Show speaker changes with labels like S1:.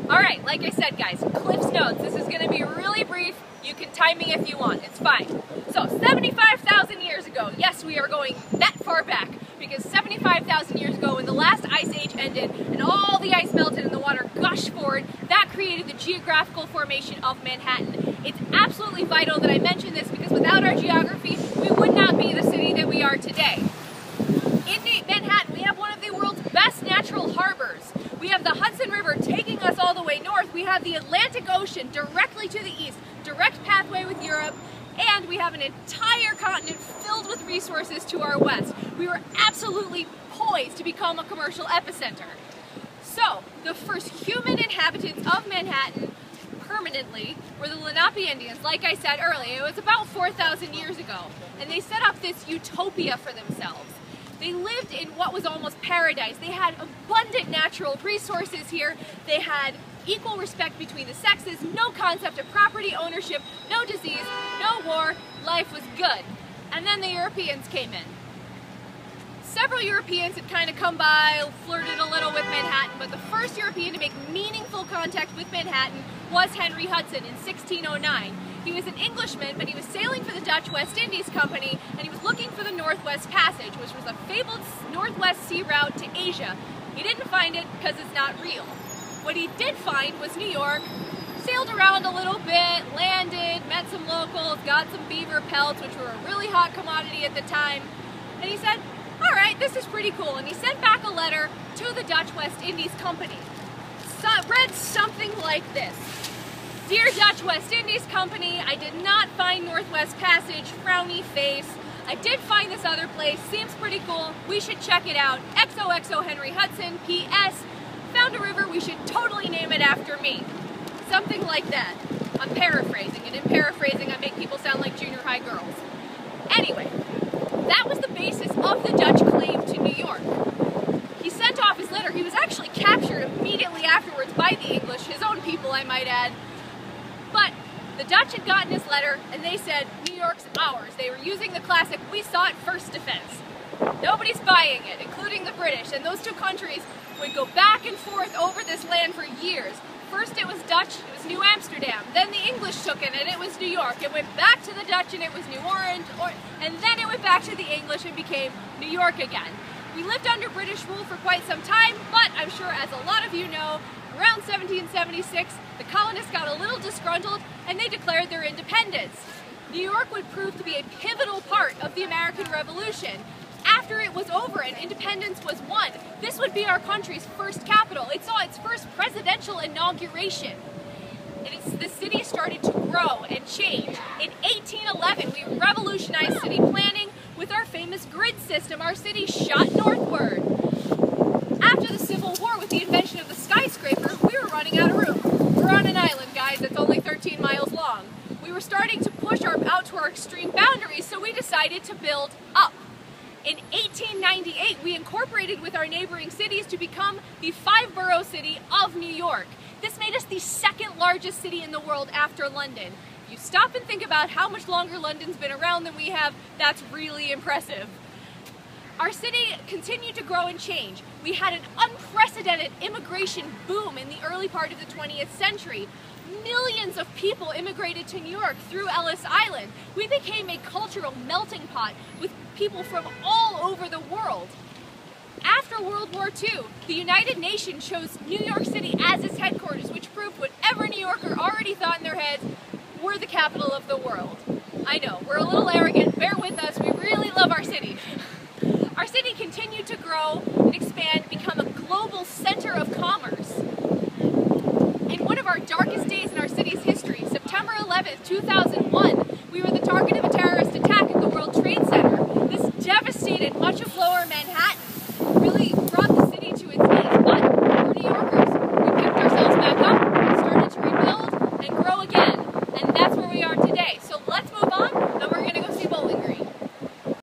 S1: Alright, like I said guys, Cliff's Notes. This is going to be really brief. You can time me if you want, it's fine. So, 75,000 years ago, yes, we are going that far back, because 75,000 years ago when the last ice age ended and all the ice melted and the water gushed forward, that created the geographical formation of Manhattan. It's absolutely vital that I mention this because without our geography, we would not be the city that we are today. In Manhattan, we have one of the world's best natural harbors. We have the Hudson River taking us all the way north. We have the Atlantic Ocean directly to the east, direct pathway with Europe, and we have an entire continent filled with resources to our west. We were absolutely poised to become a commercial epicenter. So, the first human inhabitants of Manhattan permanently were the Lenape Indians. Like I said earlier, it was about 4,000 years ago, and they set up this utopia for themselves. They lived in what was almost paradise. They had abundant natural resources here. They had equal respect between the sexes, no concept of property ownership, no disease, no war, life was good. And then the Europeans came in. Several Europeans had kind of come by, flirted a little with Manhattan, but the first European to make meaningful contact with Manhattan was Henry Hudson in 1609. He was an Englishman, but he was sailing for the Dutch West Indies Company, and he was looking for the Northwest Passage, which was a fabled northwest sea route to Asia. He didn't find it because it's not real. What he did find was New York, sailed around a little bit, landed, met some locals, got some beaver pelts, which were a really hot commodity at the time, and he said, all right, this is pretty cool, and he sent back a letter to the Dutch West Indies Company. So it read something like this. Dear Dutch West Indies Company, I did not find Northwest Passage, frowny face. I did find this other place, seems pretty cool, we should check it out. XOXO Henry Hudson, P.S. Found a river, we should totally name it after me. Something like that. I'm paraphrasing, and in paraphrasing I make people sound like junior high girls. Anyway, that was the basis of the Dutch claim to New York. He sent off his letter. He was actually captured immediately afterwards by the English, his own people I might add. But the Dutch had gotten his letter and they said, New York's ours. They were using the classic, we saw it first defense. Nobody's buying it, including the British, and those two countries would go back and forth over this land for years. First it was Dutch, it was New Amsterdam, then the English took it and it was New York. It went back to the Dutch and it was New Orange, and then it went back to the English and became New York again. We lived under British rule for quite some time, but I'm sure as a lot of you know, around 1776, the colonists got a little disgruntled and they declared their independence. New York would prove to be a pivotal part of the American Revolution. After it was over and independence was won, this would be our country's first capital. It saw its first presidential inauguration. And the city started to grow and change. In 1811, we revolutionized city planning with our famous grid system. Our city shot northward. After the Civil War, with the invention of the skyscraper, we were running out of room. We're on an island, guys, that's only 13 miles long. We were starting to push out to our extreme boundaries, so we decided to build up. In 1898, we incorporated with our neighboring cities to become the 5-borough city of New York. This made us the second largest city in the world after London. If you stop and think about how much longer London's been around than we have, that's really impressive. Our city continued to grow and change. We had an unprecedented immigration boom in the early part of the 20th century. Millions of people immigrated to New York through Ellis Island. We became a cultural melting pot with people from all over the world. After World War II, the United Nations chose New York City as its headquarters, which proved what every New Yorker already thought in their heads, we're the capital of the world. I know, we're a little arrogant, bear with us, we really love our city. Our city continued to grow and expand, become a global center of commerce. In one of our darkest days in our city's history, September 11th, 2001,